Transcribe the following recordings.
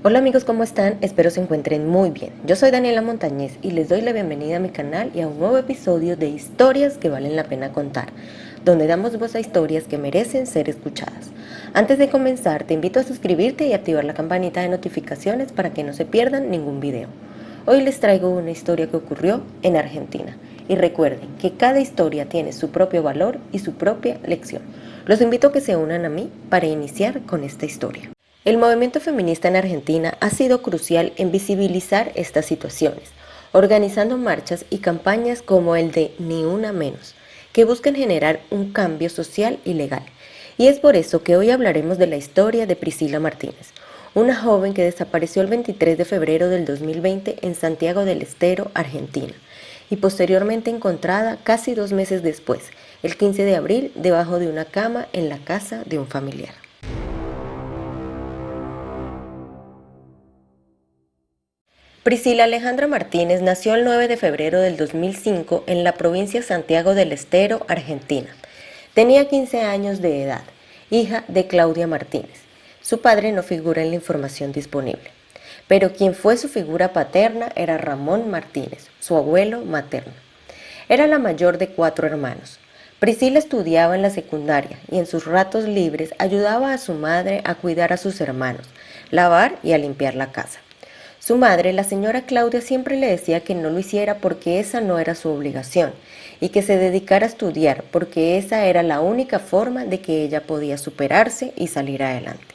Hola amigos, ¿cómo están? Espero se encuentren muy bien. Yo soy Daniela Montañez y les doy la bienvenida a mi canal y a un nuevo episodio de Historias que valen la pena contar, donde damos voz a historias que merecen ser escuchadas. Antes de comenzar, te invito a suscribirte y activar la campanita de notificaciones para que no se pierdan ningún video. Hoy les traigo una historia que ocurrió en Argentina. Y recuerden que cada historia tiene su propio valor y su propia lección. Los invito a que se unan a mí para iniciar con esta historia. El movimiento feminista en Argentina ha sido crucial en visibilizar estas situaciones, organizando marchas y campañas como el de Ni Una Menos, que buscan generar un cambio social y legal. Y es por eso que hoy hablaremos de la historia de Priscila Martínez, una joven que desapareció el 23 de febrero del 2020 en Santiago del Estero, Argentina, y posteriormente encontrada casi 2 meses después, el 15 de abril, debajo de una cama en la casa de un familiar. Priscila Alejandra Martínez nació el 9 de febrero del 2005 en la provincia Santiago del Estero, Argentina. Tenía 15 años de edad, hija de Claudia Martínez. Su padre no figura en la información disponible, pero quien fue su figura paterna era Ramón Martínez, su abuelo materno. Era la mayor de 4 hermanos. Priscila estudiaba en la secundaria y en sus ratos libres ayudaba a su madre a cuidar a sus hermanos, lavar y a limpiar la casa. Su madre, la señora Claudia, siempre le decía que no lo hiciera porque esa no era su obligación y que se dedicara a estudiar porque esa era la única forma de que ella podía superarse y salir adelante.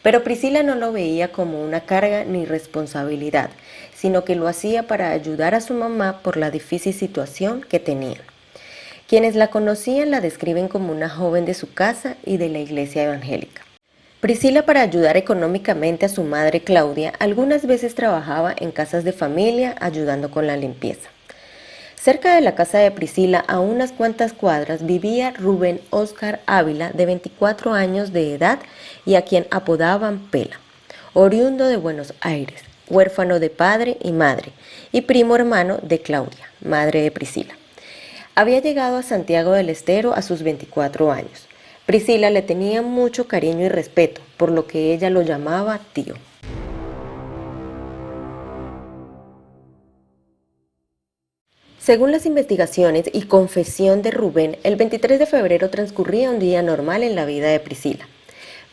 Pero Priscila no lo veía como una carga ni responsabilidad, sino que lo hacía para ayudar a su mamá por la difícil situación que tenían. Quienes la conocían la describen como una joven de su casa y de la iglesia evangélica. Priscila, para ayudar económicamente a su madre Claudia, algunas veces trabajaba en casas de familia ayudando con la limpieza. Cerca de la casa de Priscila, a unas cuantas cuadras, vivía Rubén Óscar Ávila, de 24 años de edad y a quien apodaban Pela, oriundo de Buenos Aires, huérfano de padre y madre, y primo hermano de Claudia, madre de Priscila. Había llegado a Santiago del Estero a sus 24 años. Priscila le tenía mucho cariño y respeto, por lo que ella lo llamaba tío. Según las investigaciones y confesión de Rubén, el 23 de febrero transcurría un día normal en la vida de Priscila.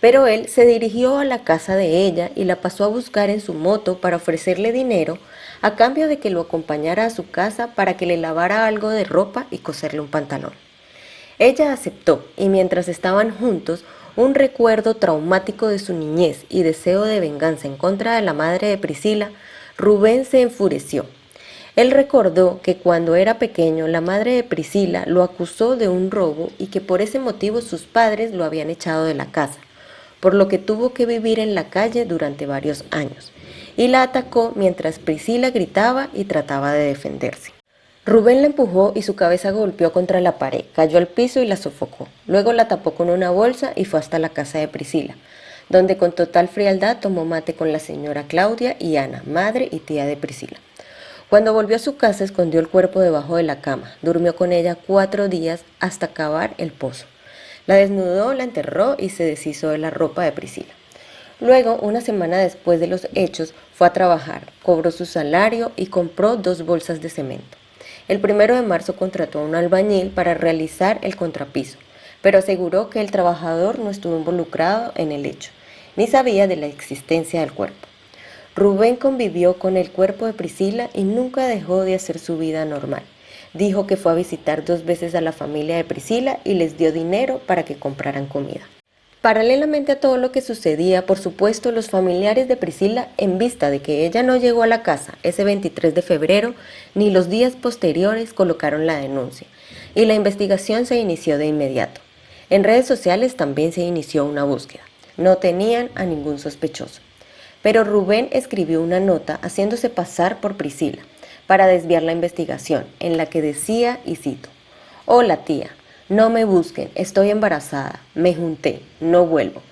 Pero él se dirigió a la casa de ella y la pasó a buscar en su moto para ofrecerle dinero a cambio de que lo acompañara a su casa para que le lavara algo de ropa y coserle un pantalón. Ella aceptó y mientras estaban juntos, un recuerdo traumático de su niñez y deseo de venganza en contra de la madre de Priscila, Rubén se enfureció. Él recordó que cuando era pequeño la madre de Priscila lo acusó de un robo y que por ese motivo sus padres lo habían echado de la casa, por lo que tuvo que vivir en la calle durante varios años, y la atacó mientras Priscila gritaba y trataba de defenderse. Rubén la empujó y su cabeza golpeó contra la pared, cayó al piso y la sofocó. Luego la tapó con una bolsa y fue hasta la casa de Priscila, donde con total frialdad tomó mate con la señora Claudia y Ana, madre y tía de Priscila. Cuando volvió a su casa escondió el cuerpo debajo de la cama, durmió con ella 4 días hasta cavar el pozo. La desnudó, la enterró y se deshizo de la ropa de Priscila. Luego, una semana después de los hechos, fue a trabajar, cobró su salario y compró 2 bolsas de cemento. El 1 de marzo contrató a un albañil para realizar el contrapiso, pero aseguró que el trabajador no estuvo involucrado en el hecho, ni sabía de la existencia del cuerpo. Rubén convivió con el cuerpo de Priscila y nunca dejó de hacer su vida normal. Dijo que fue a visitar 2 veces a la familia de Priscila y les dio dinero para que compraran comida. Paralelamente a todo lo que sucedía, por supuesto, los familiares de Priscila, en vista de que ella no llegó a la casa ese 23 de febrero, ni los días posteriores, colocaron la denuncia, y la investigación se inició de inmediato. En redes sociales también se inició una búsqueda. No tenían a ningún sospechoso. Pero Rubén escribió una nota haciéndose pasar por Priscila, para desviar la investigación, en la que decía, y cito: «Hola tía, no me busquen, estoy embarazada, me junté, no vuelvo».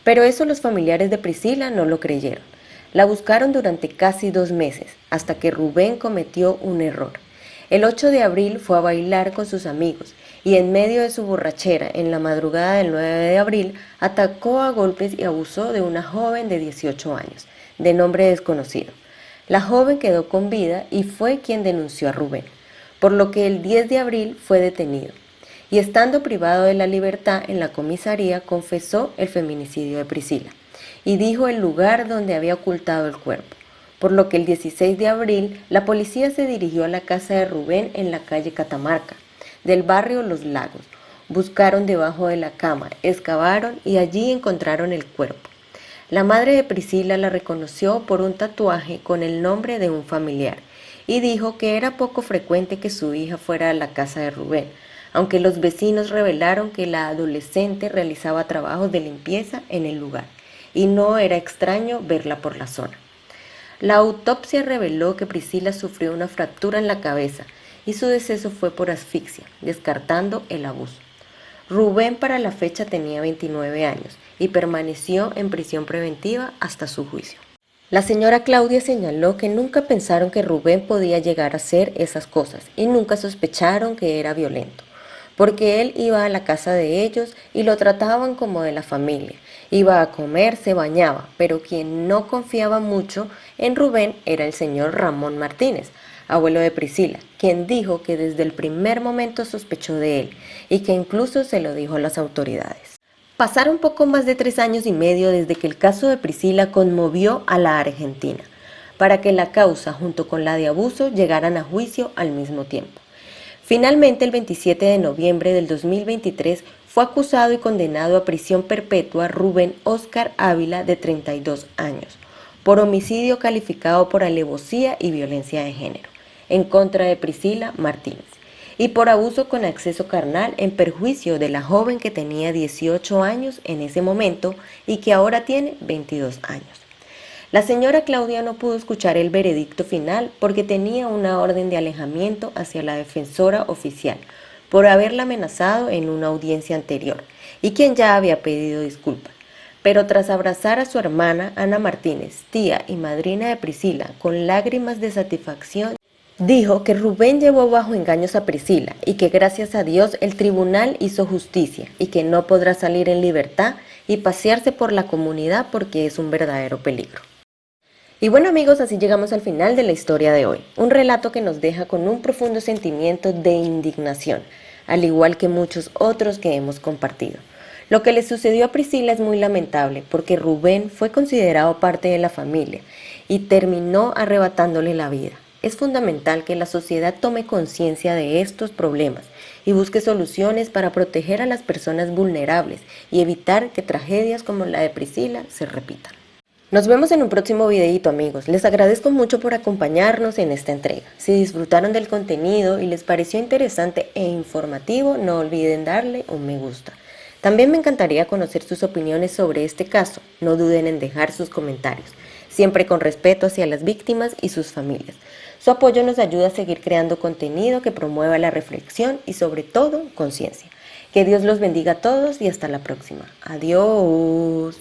Pero eso los familiares de Priscila no lo creyeron. La buscaron durante casi 2 meses, hasta que Rubén cometió un error. El 8 de abril fue a bailar con sus amigos y en medio de su borrachera, en la madrugada del 9 de abril, atacó a golpes y abusó de una joven de 18 años, de nombre desconocido. La joven quedó con vida y fue quien denunció a Rubén, por lo que el 10 de abril fue detenido. Y estando privado de la libertad en la comisaría, confesó el feminicidio de Priscila y dijo el lugar donde había ocultado el cuerpo, por lo que el 16 de abril la policía se dirigió a la casa de Rubén en la calle Catamarca, del barrio Los Lagos. Buscaron debajo de la cama, excavaron y allí encontraron el cuerpo. La madre de Priscila la reconoció por un tatuaje con el nombre de un familiar y dijo que era poco frecuente que su hija fuera a la casa de Rubén, aunque los vecinos revelaron que la adolescente realizaba trabajos de limpieza en el lugar y no era extraño verla por la zona. La autopsia reveló que Priscila sufrió una fractura en la cabeza y su deceso fue por asfixia, descartando el abuso. Rubén para la fecha tenía 29 años y permaneció en prisión preventiva hasta su juicio. La señora Claudia señaló que nunca pensaron que Rubén podía llegar a hacer esas cosas y nunca sospecharon que era violento, porque él iba a la casa de ellos y lo trataban como de la familia. Iba a comer, se bañaba, pero quien no confiaba mucho en Rubén era el señor Ramón Martínez, abuelo de Priscila, quien dijo que desde el primer momento sospechó de él y que incluso se lo dijo a las autoridades. Pasaron poco más de 3 años y medio desde que el caso de Priscila conmovió a la Argentina, para que la causa junto con la de abuso llegaran a juicio al mismo tiempo. Finalmente, el 27 de noviembre del 2023, fue acusado y condenado a prisión perpetua Rubén Óscar Ávila, de 32 años, por homicidio calificado por alevosía y violencia de género, en contra de Priscila Martínez, y por abuso con acceso carnal en perjuicio de la joven que tenía 18 años en ese momento y que ahora tiene 22 años. La señora Claudia no pudo escuchar el veredicto final porque tenía una orden de alejamiento hacia la defensora oficial por haberla amenazado en una audiencia anterior y quien ya había pedido disculpas. Pero tras abrazar a su hermana Ana Martínez, tía y madrina de Priscila, con lágrimas de satisfacción, dijo que Rubén llevó bajo engaños a Priscila y que gracias a Dios el tribunal hizo justicia y que no podrá salir en libertad y pasearse por la comunidad porque es un verdadero peligro. Y bueno amigos, así llegamos al final de la historia de hoy, un relato que nos deja con un profundo sentimiento de indignación, al igual que muchos otros que hemos compartido. Lo que le sucedió a Priscila es muy lamentable porque Rubén fue considerado parte de la familia y terminó arrebatándole la vida. Es fundamental que la sociedad tome conciencia de estos problemas y busque soluciones para proteger a las personas vulnerables y evitar que tragedias como la de Priscila se repitan. Nos vemos en un próximo videito amigos, les agradezco mucho por acompañarnos en esta entrega. Si disfrutaron del contenido y les pareció interesante e informativo, no olviden darle un me gusta. También me encantaría conocer sus opiniones sobre este caso, no duden en dejar sus comentarios, siempre con respeto hacia las víctimas y sus familias. Su apoyo nos ayuda a seguir creando contenido que promueva la reflexión y sobre todo conciencia. Que Dios los bendiga a todos y hasta la próxima. Adiós.